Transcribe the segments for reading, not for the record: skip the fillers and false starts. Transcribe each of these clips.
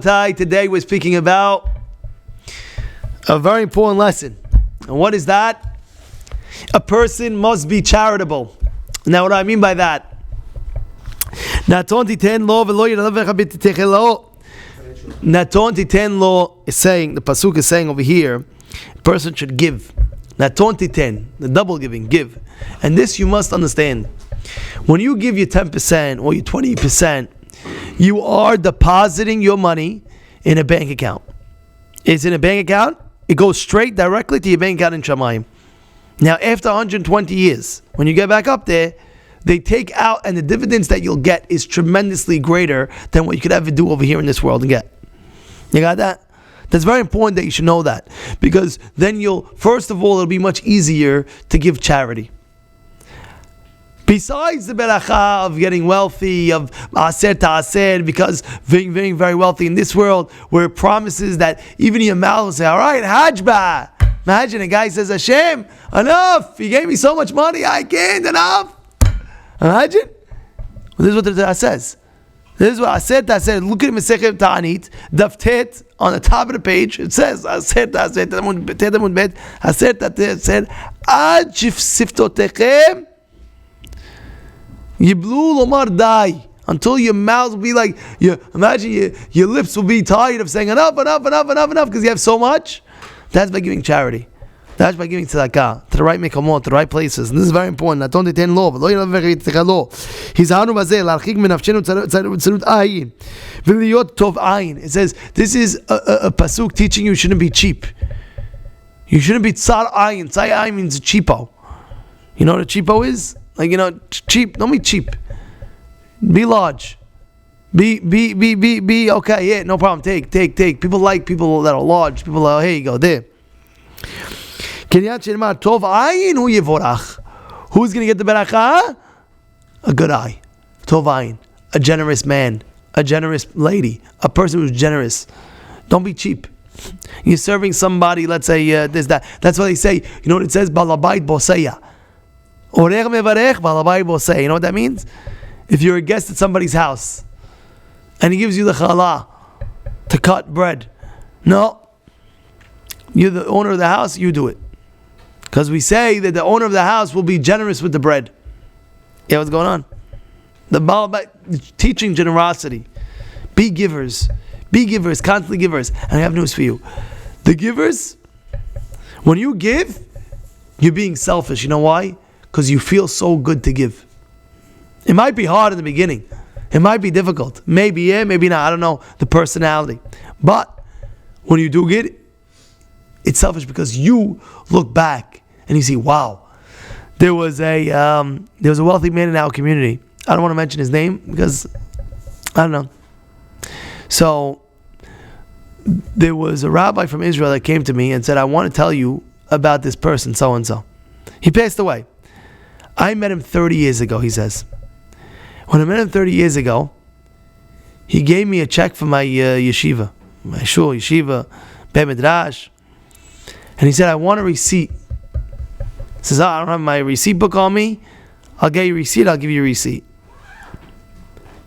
Today we're speaking about a very important lesson. And what is that? A person must be charitable. Now what do I mean by that? Naton titen lo is saying, the pasuk is saying over here, a person should give. Naton titen, the double giving, give. And this you must understand. When you give your 10% or your 20%, you are depositing your money in a bank account. It's in a bank account. It goes straight directly to your bank account in Shamayim. Now, after 120 years, when you get back up there, they take out, and the dividends that you'll get is tremendously greater than what you could ever do over here in this world and get. You got that? That's very important that you should know that, because then first of all, it'll be much easier to give charity. Besides the Beracha of getting wealthy, of Aser Ta'aser, because being very, very wealthy in this world, where it promises that even your mouth will say, all right, Hajba. Imagine a guy says, Hashem, enough. You gave me so much money, I can't, enough. Imagine. Well, this is what the Torah says. This is what Aser Ta'aser. Look at Masechet Ta'anit, Daf Tet, on the top of the page. It says, Aser Ta'aser, Tedamud Bet, Aser Ta'aser, Ad Siftotechem, Yiblu lomar dai, until your mouth will be like, imagine your lips will be tired of saying enough, because you have so much. That's by giving charity. That's by giving tzedakah to the right mekomot, to the right places. And this is very important. Naton titen lo, v'lo yelav v'chitzecha lo. Hizarnu bazeh, l'archik menafshenu tzarut ayin, v'liyot tov ayin. It says, this is a pasuk teaching you shouldn't be cheap. You shouldn't be tzar ayin. Tzar ayin means cheapo. You know what a cheapo is? Like, cheap. Don't be cheap. Be large. Be okay. Yeah, no problem. Take. People like people that are large. People are, here you go, there. Who's going to get the beracha? A good eye. Tov ayin. A generous man. A generous lady. A person who's generous. Don't be cheap. You're serving somebody, let's say, this, that. That's what they say. You know what it says? Balabait boseya. You know what that means? If you're a guest at somebody's house and he gives you the challah to cut bread, no, you're the owner of the house, you do it, because we say that the owner of the house will be generous with the bread. Yeah, what's going on? The teaching generosity. Be givers, constantly givers. And I have news for you: the givers, when you give, you're being selfish. You know why? Because you feel so good to give. It might be hard in the beginning. It might be difficult. Maybe yeah, maybe not. I don't know the personality. But when you do get it's selfish, because you look back and you see, wow, there was a wealthy man in our community. I don't want to mention his name because I don't know. So there was a rabbi from Israel that came to me and said, I want to tell you about this person, so and so. He passed away. I met him 30 years ago, he says. When I met him 30 years ago, he gave me a check for my yeshiva, my shul, yeshiva, Beit Midrash. And he said, I want a receipt. He says, I don't have my receipt book on me. I'll get you a receipt, I'll give you a receipt.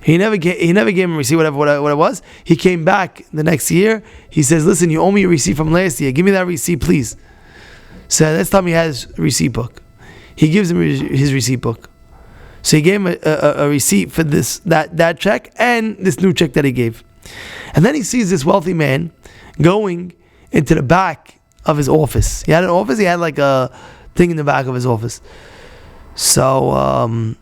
He never gave him a receipt, what it was. He came back the next year. He says, listen, you owe me a receipt from last year. Give me that receipt, please. So let's tell him he has a receipt book. He gives him his receipt book. So he gave him a receipt for that check and this new check that he gave. And then he sees this wealthy man going into the back of his office. He had an office, he had like a thing in the back of his office. So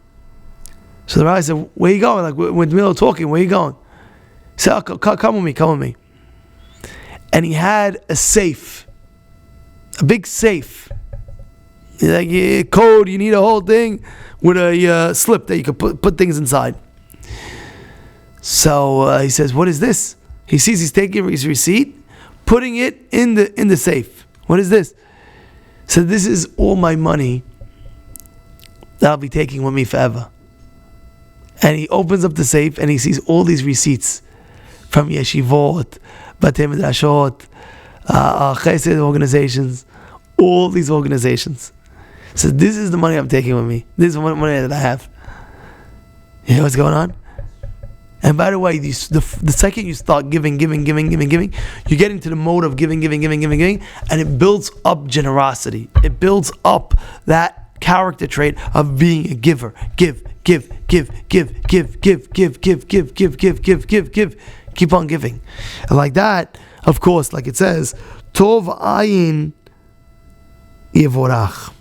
the rabbi said, where are you going? Like, we're in the middle of talking, where are you going? He said, oh, come with me. And he had a safe, a big safe. Like code, you need a whole thing with a slip that you can put things inside. So he says, what is this? He sees he's taking his receipt, putting it in the safe. What is this? So this is all my money that I'll be taking with me forever. And he opens up the safe and he sees all these receipts from yeshivot, batei midrashot, chesed organizations, all these organizations. So this is the money I'm taking with me. This is the money that I have. You know what's going on? And by the way, the second you start giving, you get into the mode of giving, and it builds up generosity. It builds up that character trait of being a giver. Give. Keep on giving. And like that, of course, like it says, Tov ayin yevorach.